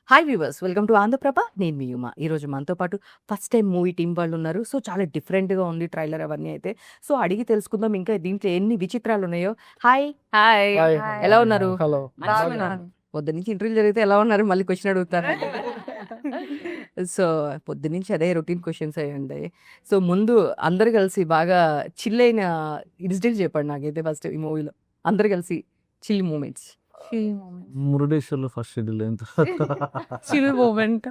Hi viewers, welcome to Andhraprabha. నేను మీ ఉమా. ఈరోజు మనతో పాటు ఫస్ట్ టైం మూవీ టీం వాళ్ళు ఉన్నారు. సో చాలా డిఫరెంట్గా ఉంది ట్రైలర్ అవన్నీ అయితే. సో అడిగి తెలుసుకుందాం ఇంకా దీంట్లో ఎన్ని విచిత్రాలు ఉన్నాయో. Hi hi hi. ఎలా ఉన్నారు? హలో. పొద్దు నుంచి ఇంటర్వ్యూ జరిగితే ఎలా ఉన్నారు మళ్ళీ క్వశ్చన్ అడుగుతారు. సో పొద్దు నుంచి అదే రొటీన్ క్వశ్చన్స్ అయ్యండి. సో ముందు అందరు కలిసి బాగా చిల్ అయిన ఇన్సిడెంట్ చెప్పండి నాకైతే ఫస్ట్ ఈ మూవీలో అందరు కలిసి చిల్ మూమెంట్స్. మురుడేశ్వర్లో ఫస్ట్ షెడ్యూల్ అయిన chill moment.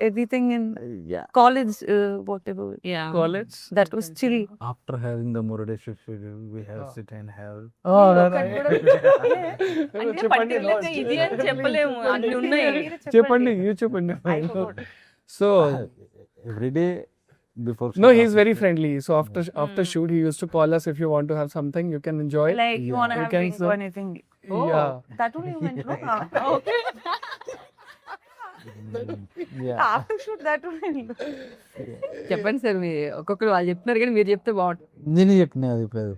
Everything in college, whatever. Yeah. College That was chill. After having the Murudeshwar schedule we have sit and have అంటే particular గా ఇది అని చెప్పలేము, అన్ని ఉన్నాయి. చెప్పండి చెప్పండి. So every day before no, he's very friendly. So after shoot, he used to call us if you want to have something you can enjoy. Like you wanna You have can drinks say- or anything. Oh, Yeah. that only you meant, no? Okay. After shoot, that only. చెప్పండి sir, మీ ఒక్కొక్కరు వాళ్ళు చెప్తున్నారు కానీ మీరు చెప్తే బాగుంటుంది. నేను చెప్పిన అది పేరు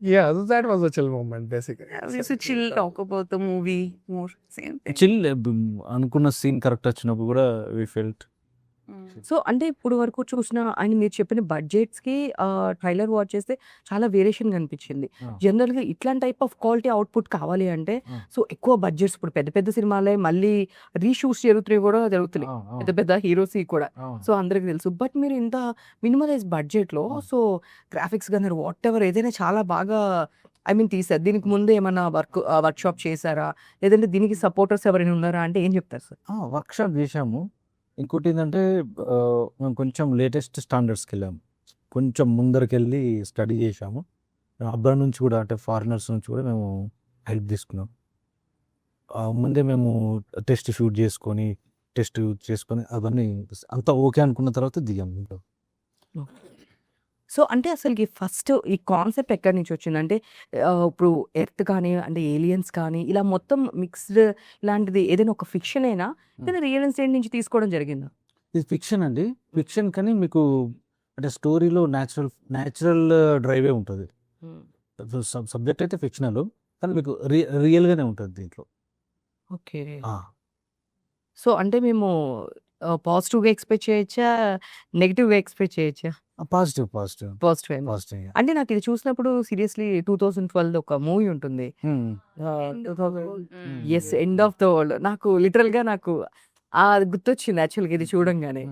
Yeah, so that was a chill moment basically. We used to chill, talk about the movie more. Same thing. Chill అనుకున్న సీన్ కరెక్ట్ వచ్చినప్పుడు కూడా వి ఫెల్ట్ సో అంటే ఇప్పుడు వరకు చూసిన ఆయన మీరు చెప్పిన బడ్జెట్స్కి ట్రైలర్ వాచ్ చేస్తే చాలా వేరియేషన్ కనిపించింది. జనరల్గా ఇట్లాంటి టైప్ ఆఫ్ క్వాలిటీ అవుట్పుట్ కావాలి అంటే సో ఎక్కువ బడ్జెట్స్, ఇప్పుడు పెద్ద పెద్ద సినిమాలే మళ్ళీ రీషూట్స్ జరుగుతున్నాయి కూడా జరుగుతున్నాయి, పెద్ద పెద్ద హీరోస్ కూడా. సో అందరికి తెలుసు. బట్ మీరు ఇంత మినిమలైజ్ బడ్జెట్లో సో గ్రాఫిక్స్ కానీ వాట్ ఎవర్ ఏదైనా చాలా బాగా తీసారు. దీనికి ముందు ఏమైనా వర్క్షాప్ చేశారా, లేదంటే దీనికి సపోర్టర్స్ ఎవరైనా ఉన్నారా అంటే ఏం చెప్తారు సార్? వర్క్షాప్ చేశాము. ఇంకోటి ఏంటంటే మేము కొంచెం లేటెస్ట్ స్టాండర్డ్స్కి వెళ్ళాము, కొంచెం ముందరికి వెళ్ళి స్టడీ చేశాము. అబ్రాడ్ నుంచి కూడా అంటే ఫారినర్స్ నుంచి కూడా మేము హెల్ప్ తీసుకున్నాం. ముందే మేము టెస్ట్ షూట్ చేసుకొని అవన్నీ అంతా ఓకే అనుకున్న తర్వాత దిగాము. సో అంటే అసలుకి ఫస్ట్ ఈ కాన్సెప్ట్ ఎక్కడి నుంచి వచ్చిందంటే ఇప్పుడు ఎర్త్ కానీ అంటే ఏలియన్స్ కానీ ఇలా మొత్తం మిక్స్డ్ ఇలాంటిది ఏదైనా ఒక ఫిక్షన్ అయినా లేదా రియల్ ఎస్టేట్ నుంచి తీసుకోవడం జరిగిందా? ఇది ఫిక్షన్ అండి, ఫిక్షన్ కానీ మీకు అంటే స్టోరీలో న్యాచురల్ డ్రైవే ఉంటుంది. సబ్జెక్ట్ అయితే ఫిక్షనల్ కానీ మీకు రియల్గానే ఉంటుంది దీంట్లో. ఓకే. సో అంటే మేము పాజిటివ్గా ఎక్స్పెక్ట్ చేయొచ్చా, నెగిటివ్గా ఎక్స్పెక్ట్ చేయొచ్చా? పాజిటివ్ పాజిటివ్ అంటే నాకు ఇది చూసినప్పుడు సీరియస్లీ 2012 ఒక మూవీ ఉంటుంది, as end of the world. నాకు లిటరల్గా నాకు అది గుర్తొచ్చింది యాక్చువల్గా ఇది చూడంగానే.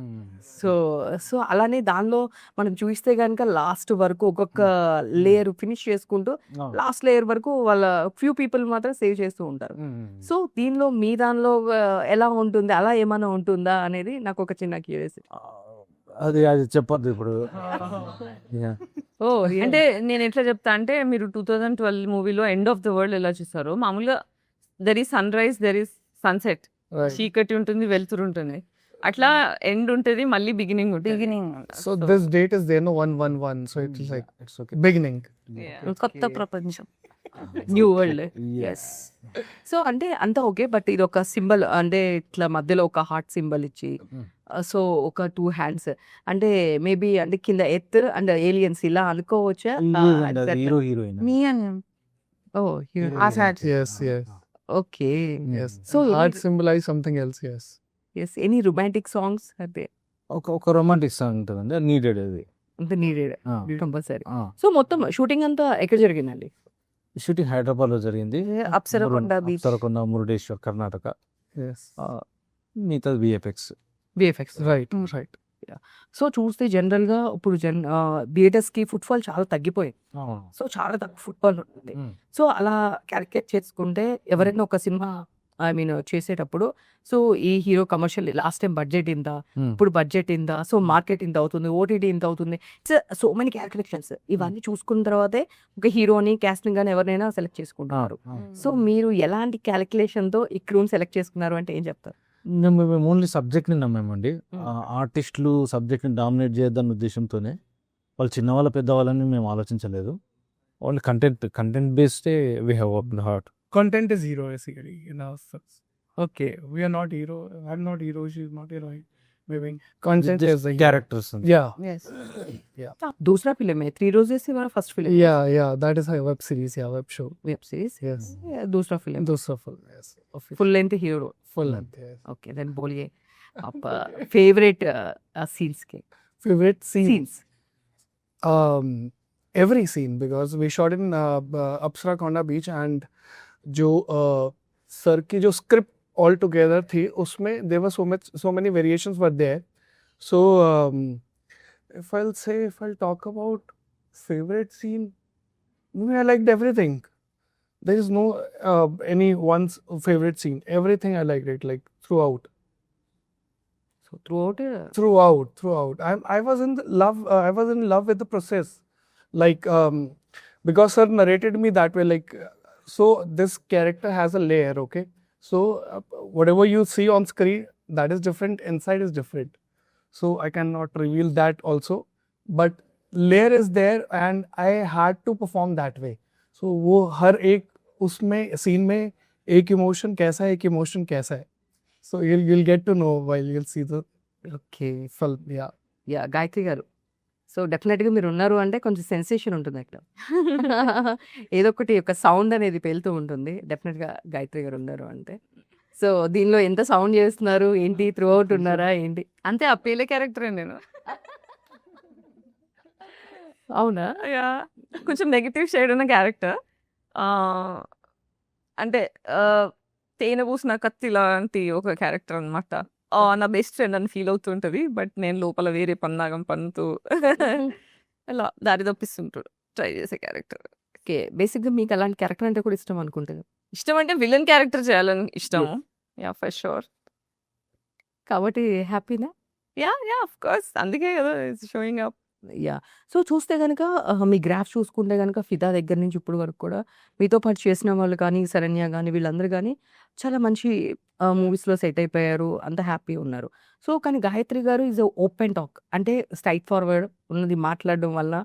సో అలానే దానిలో మనం చూస్తే కనుక లాస్ట్ వరకు ఒక్కొక్క లేయర్ ఫినిష్ చేసుకుంటూ లాస్ట్ లేయర్ వరకు వాళ్ళ ఫ్యూ పీపుల్ మాత్రం సేవ్ చేస్తూ ఉంటారు. సో దీనిలో మీ దానిలో ఎలా ఉంటుంది, అలా ఏమైనా ఉంటుందా అనేది నాకు ఒక చిన్న క్యూరియాసిటీ. అది చెప్పొద్దు ఇప్పుడు. ఓ అంటే నేను ఎట్లా చెప్తా అంటే, మీరు 2012 మూవీలో ఎండ్ ఆఫ్ ద వరల్డ్ ఎలా చూసారో, మామూలుగా there is sunrise, there is sunset, చీకటి ఉంటుంది, వెలుతురు ఉంటుంది, అట్లా ఎండ్ ఉంటుంది, మళ్ళీ బిగినింగ్ ఉంటుంది. So this date is there, no 111. So it's like it's okay. beginning. కొత్త ప్రపంచం. New world. ఎస్. సో అంటే అంతా ఓకే, బట్ ఇది ఒక సింబల్ అంటే ఇట్లా మధ్యలో ఒక హార్ట్ సింబల్ ఇచ్చి సో ఒక 2 హ్యాండ్స్ అంటే మేబీ అంటే కింద ఎర్త్ అండ్ ఏలియన్స్ ఇలా అనుకోవచ్చా? హీరో హీరోయిన్ మీ అని ఓ Yes. Okay. Yes. So Heart symbolize something else. Yes. Yes any romantic songs అంటే ఒక రొమాంటిక్ సాంగ్ ఉంటుందండి, నీడెడ్ అది. అంత నీడెడ్ ఆ. కంపల్సరీ. ఆ. సో మొత్తం షూటింగ్ అంతా ఎక్కడ జరిగిందండి? షూటింగ్ హైదరాబాద్ లో జరిగింది, అప్సరకొండ బీచ్. అప్సరకొండ, మురుడేశ్వర్, కర్ణాటక. Yes. మిగతాది విఎఫ్ఎక్స్. విఎఫ్ఎక్స్. Right. సో చూస్తే జనరల్గా ఇప్పుడు థియేటర్స్కి ఫుట్ఫాల్ చాలా తగ్గిపోయింది. సో చాలా తక్కువ ఫుట్ఫాల్ ఉంటుంది. సో అలా క్యాలిక్యులేట్ చేసుకుంటే ఎవరైనా ఒక సినిమా చేసేటప్పుడు సో ఈ hero commercial last time budget ఇంత, ఇప్పుడు బడ్జెట్ ఇంత, సో మార్కెట్ ఇంత అవుతుంది, ఓటీటీ ఇంత అవుతుంది, సో మెనీ క్యాలిక్యులేషన్స్ ఇవన్నీ చూసుకున్న తర్వాతే ఒక హీరోని కాస్టింగ్ కానీ ఎవరినైనా సెలెక్ట్ చేసుకుంటున్నారు. సో మీరు ఎలాంటి క్యాలిక్యులేషన్తో ఈ క్రూని సెలెక్ట్ చేసుకున్నారు అంటే ఏం చెప్తారు? మేము ఓన్లీ సబ్జెక్ట్ని నమ్మామండి. ఆర్టిస్టులు సబ్జెక్ట్ని డామినేట్ చేద్దాన్న ఉద్దేశంతోనే, వాళ్ళు చిన్నవాళ్ళ పెద్దవాళ్ళని మేము ఆలోచించలేదు. ఓన్లీ కంటెంట్ బేస్డే we have open heart. Content is hero basically in our sense. Okay. We are not hero. I'm not hero. She's not heroine. Maybe content is the hero. Characters. Yeah. Yes. दूसरा film है 3 roses से हमारा first film Yeah. That is a web series. Yeah, web show. Web series. Yes. दूसरा film Those are full. Yes. Full length hero. full Hmm. length. Yes. Okay then बोलिए आप favourite scenes के Favorite scene? Scenes Every scene, because we shot in Apsara Konda Beach, and जो sir की जो script all together थी उसमें there were so many variations were there. So if I'll talk about favorite scene, maybe I liked everything. There is no any one favorite scene. Everything I liked it, like throughout. So throughout Throughout. I was in love. I was in love with the process, like because sir narrated me that way. Like, so this character has a layer, okay? So whatever you see on screen, that is different. Inside is different. So I cannot reveal that also. But layer is there, and I had to perform that way. So वो हर एक उसमें scene में एक emotion कैसा है, एक emotion कैसा है. So you'll get to know while you'll see the okay film. Yeah. Yeah Gayatri గారు సో డెఫినెట్గా మీరు ఉన్నారు అంటే కొంచెం సెన్సేషన్ ఉంటుంది అక్కడ ఏదో ఒకటి ఒక సౌండ్ అనేది పేలుతూ ఉంటుంది డెఫినెట్గా గాయత్రి గారు ఉన్నారు అంటే సో దీనిలో ఎంత సౌండ్ చేస్తున్నారు ఏంటి త్రూ అవుట్ ఉన్నారా ఏంటి అంతే ఆ పేలే క్యారెక్టరే నేను. అవునా యా కొంచెం నెగిటివ్ షేడ్ ఉన్న క్యారెక్టర్. అంటే తేనె పూసిన కత్తి లాంటి ఒక క్యారెక్టర్ అనమాట. నా బెస్ట్ ఫ్రెండ్ అని ఫీల్ అవుతుంటది. బట్ నేను లోపల వేరే పన్నాగం పన్నుతూ అలా దారి తప్పిస్తుంటాడు ట్రై చేసే క్యారెక్టర్. ఓకే బేసిక్గా మీకు అలాంటి క్యారెక్టర్ అంటే కూడా ఇష్టం అనుకుంటుంది ఇష్టం అంటే విలన్ క్యారెక్టర్ చేయాలని ఇష్టం. Yeah for sure. కాబట్టి హ్యాపీనా యా ఆఫ్ కోర్స్ అందుకే కదా షోయింగ్ అప్. యా సో చూస్తే కనుక మీ గ్రాఫ్ చూసుకుంటే కనుక ఫిదా దగ్గర నుంచి ఇప్పుడు వరకు కూడా మీతో పాటు చేసిన వాళ్ళు కానీ శరణ్య కానీ వీళ్ళందరూ కానీ చాలా మంచి మూవీస్లో సెట్ అయిపోయారు అంత హ్యాపీ ఉన్నారు సో కానీ గాయత్రి గారు ఈజ్ ఓపెన్ టాక్ అంటే స్ట్రైట్ ఫార్వర్డ్ ఉన్నది మాట్లాడడం వల్ల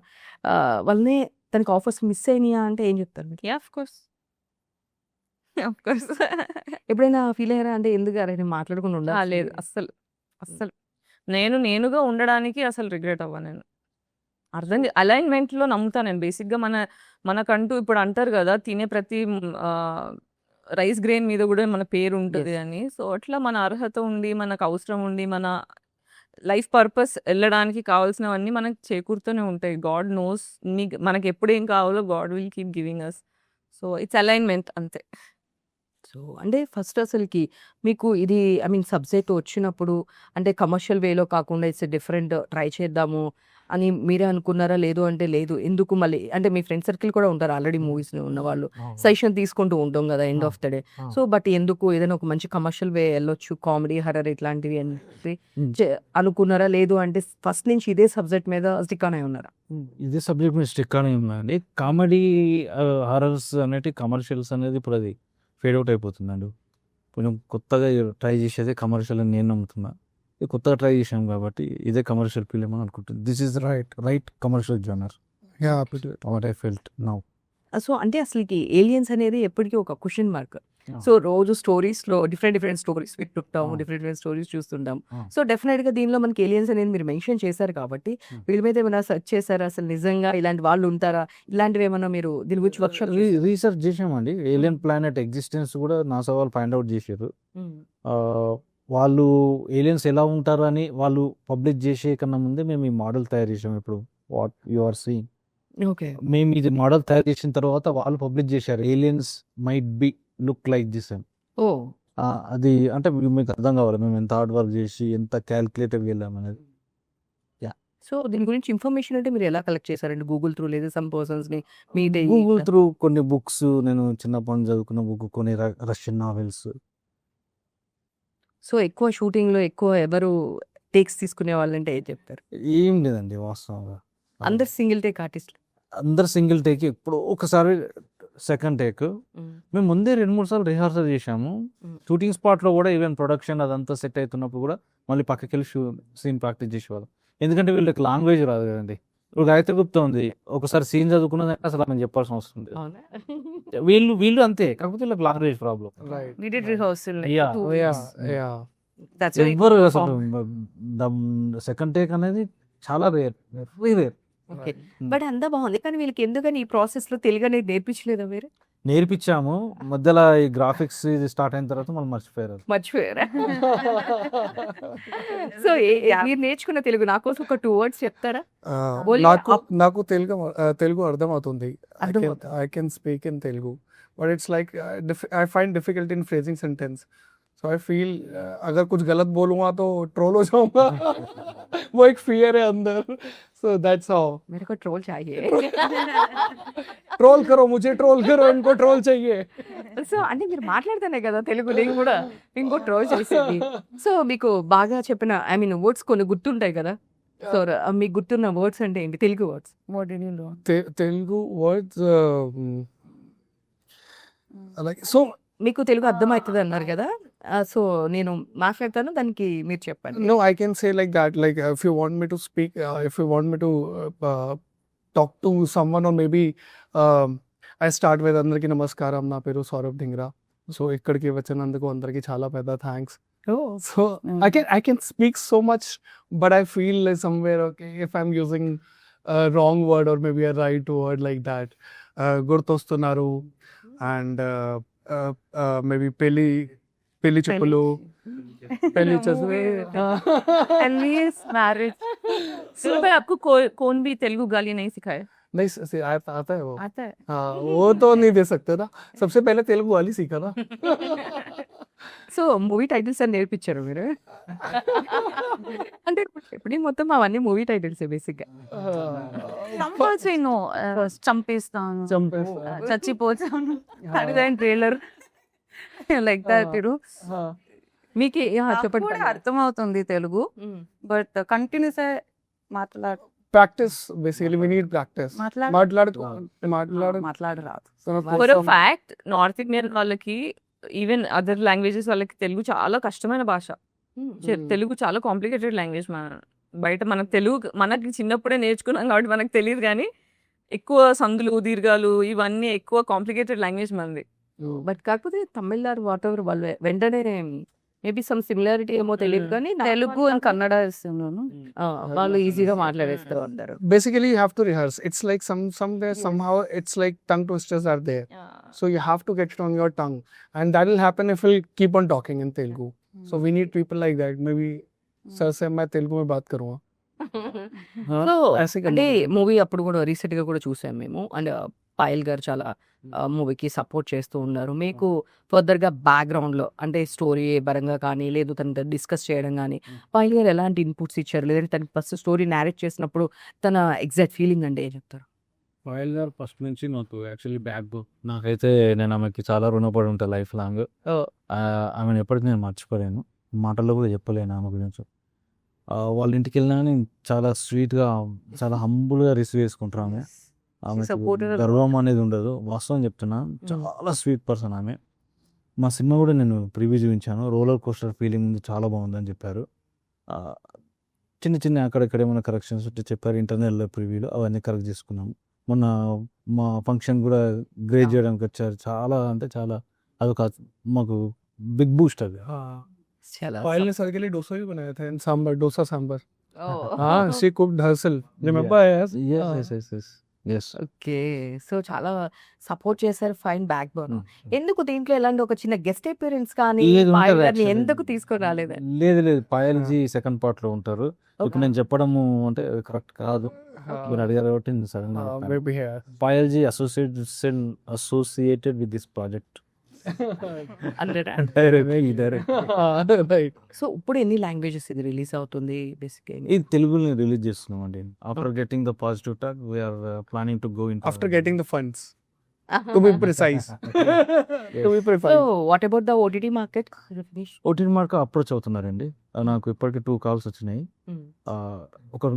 వాళ్ళనే తనకి ఆఫర్స్ మిస్ అయినాయా అంటే ఏం చెప్తారు మీరు యా ఆఫ్ కోర్స్ ఎప్పుడైనా ఫీల్ అయ్యారా అంటే ఎందుకు అరే మాట్లాడకుండా ఉండాలి లేదు అస్సలు నేనుగా ఉండడానికి అసలు రిగ్రెట్ అవ్వ నేను. అర్థం అలైన్మెంట్లో నమ్ముతా నేను బేసిక్గా. మనకంటూ ఇప్పుడు అంటారు కదా తినే ప్రతి రైస్ గ్రెయిన్ మీద కూడా మన పేరు ఉంటుంది అని. సో అట్లా మన అర్హత ఉండి మనకు అవసరం ఉండి మన లైఫ్ పర్పస్ వెళ్ళడానికి కావాల్సినవన్నీ మనకు చేకూరుతూనే ఉంటాయి. గాడ్ నోస్ మనకి ఎప్పుడు ఏం కావాలో God will keep giving us. So it's alignment అంతే. సో అంటే ఫస్ట్ అసలుకి మీకు ఇది ఐ మీన్ సబ్జెక్ట్ వచ్చినప్పుడు అంటే కమర్షియల్ వేలో కాకుండా ఇట్స్ డిఫరెంట్ ట్రై చేద్దాము అని మీరే అనుకున్నారా లేదు అంటే లేదు ఎందుకు మళ్ళీ అంటే మీ ఫ్రెండ్ సర్కిల్ కూడా ఉంటారు ఆల్రెడీ మూవీస్ ఉన్న వాళ్ళు సజెషన్ తీసుకుంటూ ఉంటాం కదా end of the day so but ఎందుకు ఏదైనా ఒక మంచి కమర్షియల్ వే వెళ్ళొచ్చు కామెడీ హర్రర్ ఇట్లాంటివి అని అనుకున్నారా లేదు అంటే ఫస్ట్ నుంచి ఇదే సబ్జెక్ట్ మీద స్టిక్ అనే ఉన్నారా ఇదే సబ్జెక్ట్ మీద స్టిక్ అని ఉందండి. కామెడీ హారర్స్ అనేటి కమర్షియల్స్ అనేది ఇప్పుడు అది ఫేడ్ అవుట్ అయిపోతుందండి. కొంచెం కొత్తగా ట్రై చేసేది కమర్షియల్ అని నేను నమ్ముతున్నా. ఇది కొత్తగా ట్రై చేసాం కాబట్టి ఇదే కమర్షియల్ ఫిలిం అని అనుకుంటుంది. This is right commercial genre. Yeah. What I felt now. So అంటే అసలుకి ఏలియన్స్ అనేది ఎప్పటికీ ఒక క్వశ్చన్ మార్క్. సో రోజు స్టోరీస్లో డిఫరెంట్ స్టోరీస్ వింటుంటాము డిఫరెంట్ స్టోరీస్ చూస్తుంటాం. సో డెఫినెట్గా దీనిలో మనకి ఏలియన్స్ అనేది మీరు మెన్షన్ చేశారు కాబట్టి వీళ్ళ మీద ఏమైనా సెర్చ్ చేశారా అసలు నిజంగా ఇలాంటి వాళ్ళు ఉంటారా ఇలాంటివి ఏమైనా మీరు దీని గురించి వర్క్షాప్ రీసెర్చ్ చేసామండి. ఏలియన్ ప్లానెట్ ఎగ్జిస్టెన్స్ కూడా నాసా వాళ్ళు ఫైండ్ అవుట్ చేశారు. వాళ్ళు ఏలియన్స్ ఎలా ఉంటారు అని వాళ్ళు పబ్లిష్ చేసే కన్నా ముందే మేము ఈ మోడల్ తయారు చేసాం. ఇప్పుడు what you are seeing okay మేము ఇది మోడల్ తయారు చేసిన తర్వాత వాళ్ళు పబ్లిష్ చేశారు aliens might be look like this అని. ఓ అది అంటే మీకు అర్థం కావాలి మేము ఎంత హార్డ్ వర్క్ చేసి ఎంత క్యాల్కులేటివ్ వెళ్ళాం అనేది. సో దీని గురించి ఇన్ఫర్మేషన్ అంటే మీరు ఎలా కలెక్ట్ చేశారండి గూగుల్ త్రూ లేదా సమ్ పర్సన్స్ ని మీ గూగుల్ త్రూ కొన్ని బుక్స్ నేను చిన్నప్పటి నుంచి చదువుకున్న బుక్ కొన్ని రష్యన్ నావెల్స్. సో ఎక్కువ షూటింగ్ లో ఎక్కువ ఎవరు టేక్స్ తీసుకునే వాళ్ళంటే ఏం చెప్తారు ఏం లేదండి వాస్తవంగా అందరు సింగిల్ టేక్ ఆర్టిస్ట్ అందరు సింగిల్ టేక్ ఎప్పుడు ఒకసారి సెకండ్ టేక్ మేము ముందే 2-3 సార్లు రిహార్సల్ చేసాము. షూటింగ్ స్పాట్లో కూడా ఈవెన్ ప్రొడక్షన్ అదంతా సెట్ అవుతున్నప్పుడు కూడా మళ్ళీ పక్కకి వెళ్ళి సీన్ ప్రాక్టీస్ చేసేవాళ్ళం. ఎందుకంటే వీళ్ళకి లాంగ్వేజ్ రాదు కదండి. ఇప్పుడు గాయత్రి గుప్తా ఉంది ఒకసారి సీన్ చదువుకున్నదంటే అసలు మేము చెప్పాల్సిన అవసరం లేదు. వీళ్ళు అంతే కాకపోతే వీళ్ళకి language problem. Right. We did rehearsal like Yeah. 2 Oh, weeks. yeah. That's why ఎవ్వరు అసలు సెకండ్ టేక్ అనేది చాలా rare very rare. Okay but అంతా బాగుంది కానీ వీళ్ళకి ఎందుకని ఈ ప్రాసెస్ లో తెలుగు అనేది నేర్పించలేదా వేరే నేర్పించాము, మధ్యలో ఈ గ్రాఫిక్స్ ఇది స్టార్ట్ అయిన తర్వాత మనం మర్చిపోయారు. మర్చిపోయారా? సో మీరు నేర్చుకున్న తెలుగు నా కోసం ఒక 2 words చెప్తారా? Only నాకు తెలుగు అర్థం అవుతుంది. అర్థమవుతుంది. I can speak in Telugu, but it's like I find difficult in phrasing sentence. So I feel अगर कुछ गलत बोलूँगा तो ट्रोल हो जाऊंगा. वो एक फियर है अंदर. So that's how. मेरे को ट्रोल चाहिए. ट्रोल करो, मुझे ट्रोल करो, इनको ट्रोल चाहिए. సో అంటే మీరు మాట్లాడితేనే కదా తెలుగు నేను కూడా ఇంకో ట్రోల్ చేసేది. సో మీకు బాగా చెప్పిన వర్డ్స్ కొన్ని గుర్తుంటాయి కదా, సో మీకు గుర్తున్న వర్డ్స్ అంటే ఏంటి Telugu words? What did you learn? Telugu words like so. మీకు తెలుగు అర్థమవుతుంది అన్నారు కదా, సో నేను మాట్లాడతాను, దానికి మీరు చెప్పండి. No, I can say like that. Like if you want me to speak, if you want me to talk to someone, or maybe I start with అందరికీ నమస్కారం, నా పేరు సౌరభ్ ధింగ్రా. సో ఇక్కడికి వచ్చినందుకు అందరికీ చాలా పెద్ద thanks. So I can speak so much, but I feel like somewhere okay if I'm using a wrong word or maybe a right word like that. గుర్తొస్తున్నారు and maybe పెళ్లి చెప్పులు, పెళ్లి मैरिज. सुनो भाई, आपको कौन भी तेलुगु गाली नहीं सिखाए? नहीं आता है वो. आता है. हाँ, वो तो नहीं दे सकते ना. सबसे पहले तेलुगु वाली सीखा ना. సో మూవీ టైటిల్స్ అని నేర్పించారు మీరు? అంటే ఇప్పుడు మొత్తం అవన్నీ మూవీ టైటిల్స్ బేసిక్గా. కంపల్సరీ నో, చంపేస్తాను, చచ్చిపోతాను, ట్రైలర్ లైక్ దట్. మీకు చెప్పండి. కూడా అర్థమవుతుంది తెలుగు, బట్ కంటిన్యూస్ మాట్లాడు Practice, basically we need practice. మాట్లాడరాదు. ఫర్ ఫ్యాక్ట్ నార్త్ ఇండియన్ వాళ్ళకి, ఈవెన్ అదర్ లాంగ్వేజెస్ వాళ్ళకి తెలుగు చాలా కష్టమైన భాష. తెలుగు చాలా కాంప్లికేటెడ్ లాంగ్వేజ్. బయట మనకి చిన్నప్పుడే నేర్చుకున్నాం కాబట్టి మనకు తెలియదు, కానీ ఎక్కువ సందులు దీర్ఘాలు ఇవన్నీ ఎక్కువ కాంప్లికేటెడ్ లాంగ్వేజ్ మనది. బట్ కాకపోతే తమిళ వాట్ ఎవర్ వాళ్ళు వెంటనే మేబీ సమ్ సిమిలారిటీ ఏమో తెలియదు, కానీ తెలుగు అండ్ కన్నడ ఇస్తున్నాను, వాళ్ళు ఈజీగా మాట్లాడేస్తూ ఉంటారు. Basically you have to rehearse. It's like somewhere somehow it's like tongue twisters are there. So you have to get it on your tongue, and that will happen if we'll keep on talking in Telugu. So we need people like that. Maybe sir से मैं तेलुगु में बात करूँगा. So ऐसे అంటే movie అప్పుడు కూడా recent గా కూడా చూసాం మేము, అండ్ పాయల్ గారు చాలా మూవీకి సపోర్ట్ చేస్తూ ఉన్నారు. మీకు ఫర్దర్ గా బ్యాక్గ్రౌండ్ లో అంటే స్టోరీ పరంగా కానీ, లేదు తనతో డిస్కస్ చేయడం కానీ, పాయల్ గారు ఎలాంటి ఇన్పుట్స్ ఇచ్చారు, లేదంటే తనకి ఫస్ట్ స్టోరీ నేరేట్ చేసినప్పుడు తన ఎగ్జాక్ట్ ఫీలింగ్ అంటే ఏం చెప్తారు? పాయల్ గారు ఫస్ట్ నుంచి నాకు యాక్చువల్లీ బ్యాక్ బోన్. నాకైతే నేను ఆమెకి చాలా రుణపడి ఉంటాను లైఫ్ లాంగ్. ఆమెను ఎప్పటికీ నేను మర్చిపోలేను, మాటల్లో కూడా చెప్పలేను ఆమె గురించి. వాళ్ళ ఇంటికి వెళ్ళినా నేను చాలా స్వీట్గా, చాలా హంబుల్గా రిసీవ్ చేసుకుంటారు ఆమె. ఆమె గర్వం అనేది ఉండదు, వాస్తవం చెప్తున్నా. చాలా స్వీట్ పర్సన్ ఆమె. మా సినిమా కూడా నేను ప్రివ్యూ చూపించాను, రోలర్ కోస్టర్ ఫీలింగ్ ఉంది, చాలా బాగుందని చెప్పారు. చిన్న చిన్న అక్కడక్కడ ఏమైనా కరెక్షన్స్ ఉంటే చెప్పారు ఇంటర్నల్ ప్రివ్యూలో, అవన్నీ కరెక్ట్ చేసుకున్నాము. మొన్న మా ఫంక్షన్ కూడా గ్రేడ్ చేయడానికి వచ్చారు. చాలా అంటే చాలా అదొక మాకు బిగ్ బూస్ట్ అది. पायल ने सर के लिए डोसा भी बनाया था, सांबर, डोसा सांबर. हाँ, she cooked herself. Remember? Yes. Okay, so చాలా సపోర్ట్ చేశారు. Fine back bone. ఎందుకు దీంట్లో ఎలాంటి ఒక చిన్న గెస్ట్ అపియరెన్స్ కానీ లేదు, పాయల్ ఉంటారు గారిని actually. ఎందుకు తీసుకొని రాలేదు? లేదు పాయల్ జీ సెకండ్ పార్ట్ లో ఉంటారు. ఇప్పుడు నేను చెప్పడము అంటే కరెక్ట్ కాదు, మీరు అడిగారు కాబట్టి సడన్ గా చెప్పాను. Maybe here. Payal ji associated with this project. Right. So ఇప్పుడు ఎన్ని లాంగ్వేజెస్ ఇది రిలీజ్ అవుతుంది బేసిక్? ఇది తెలుగులో రిలీజ్ చేస్తున్నాం అండి. After getting the positive talk we are planning to go in After getting the funds. To be precise. To be so precise. What about the OTT market? OTT mark approach అవుతున్నారండి. నాకు ఇప్పటికి 2 calls వచ్చినాయి.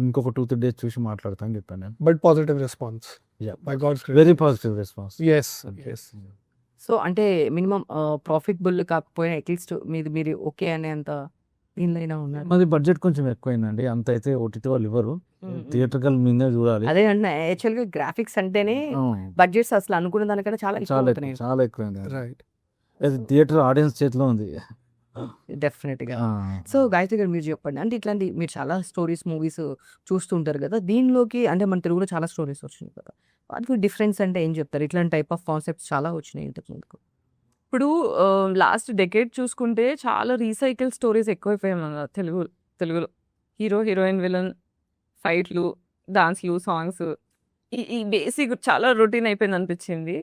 ఇంకొక 2-3 days చూసి మాట్లాడతాను చెప్పాను నేను. But positive response. By God's grace. Very positive response. Yes. So అంటే మినిమం ప్రాఫిటబుల్ కాకపోయినా అట్లీస్ట్ మీరు ఓకే అనేంత దీనిలో ఉన్నారు. మాది బడ్జెట్ కొంచెం ఎక్కువైందండి, అంత అయితే ఓటీటీ వాళ్ళు ఇవ్వరు. థియేటర్కల్ మీదే చూడాలి. అదే అంటే యాక్చువల్ గా గ్రాఫిక్స్ అంటేనే బడ్జెట్స్ అసలు అనుకున్న దానికన్నా చాలా ఎక్కువ అవుతున్నాయి. చాలా ఎక్కువైంది. Right. థియేటర్ ఆడియన్స్ చేతిలో ఉంది. డెఫినెట్‌గా. సో గాయత్రి గారు మీరు చెప్పండి. అంటే ఇట్లాంటి మీరు చాలా స్టోరీస్, మూవీస్ చూస్తుంటారు కదా! దీనిలోకి అంటే మన తెలుగులో చాలా స్టోరీస్ వచ్చినాయి కదా! వాటికి డిఫరెన్స్ అంటే ఏం చెప్తారు? ఇట్లాంటి టైప్ ఆఫ్ కాన్సెప్ట్స్ చాలా వచ్చినాయి ఇంతకు ముందుకు. ఇప్పుడు లాస్ట్ డెకేడ్ చూసుకుంటే చాలా రీసైకిల్ స్టోరీస్ ఎక్కువైపోయాయి మన తెలుగులో. హీరో, హీరోయిన్, విలన్, ఫైట్‌లు, డాన్స్‌లు, సాంగ్స్ ఈ బేసిక్ చాలా రొటీన్ అయిపోయింది అనిపించింది.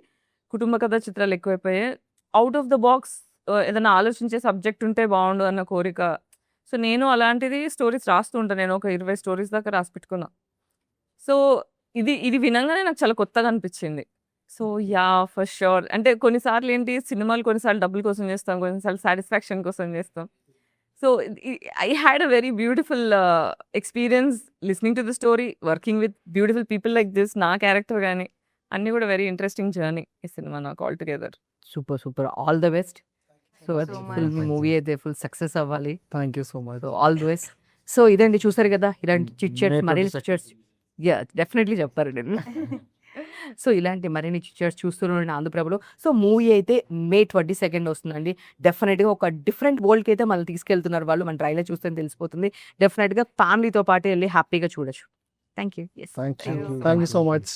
కుటుంబ కథా చిత్రాలు ఎక్కువైపోయాయి. ఔట్ ఆఫ్ ద బాక్స్ ఏదైనా ఆలోచించే సబ్జెక్ట్ ఉంటే బాగుండు అన్న కోరిక. సో నేను అలాంటిది స్టోరీస్ రాస్తూ ఉంటాను. నేను ఒక 20 స్టోరీస్ దాకా రాసి పెట్టుకున్నా. సో ఇది వినంగానే నాకు చాలా కొత్తగా అనిపించింది. So for sure. అంటే కొన్నిసార్లు ఏంటి సినిమాలు కొన్నిసార్లు డబ్బుల కోసం చేస్తాం. కొన్నిసార్లు సాటిస్ఫాక్షన్ కోసం చేస్తాం. So I had a very beautiful experience listening to the story, working with beautiful people like this. నా క్యారెక్టర్ గాని అన్నీ కూడా వెరీ ఇంట్రెస్టింగ్ జర్నీ ఈ సినిమా నాకు all together. Super. All the best. So so much. Full movie అయితే full success అవ్వాలి. Thank you so much. So all the best. So ఇదండి చూసారు కదా! ఇలాంటి చిట్ చాట్స్ May మరిన్ని 22nd. చిట్ చాట్స్ డెఫినెట్‌లీ చెప్తారు నేను. సో ఇలాంటి మరిన్ని చిట్ చాట్స్ చూస్తూనే ఉండండి ఆంధ్రప్రభలో. సో మూవీ అయితే May 22 వస్తుందండి. డెఫినెట్‌గా ఒక డిఫరెంట్ వరల్డ్‌కి అయితే మనల్ని తీసుకెళ్తున్నారు వాళ్ళు. మన ట్రైలర్ చూస్తేనే తెలిసిపోతుంది. డెఫినెట్‌గా ఫ్యామిలీతో పాటు వెళ్లి హ్యాపీగా చూడొచ్చు. Thank you. Thank you so much.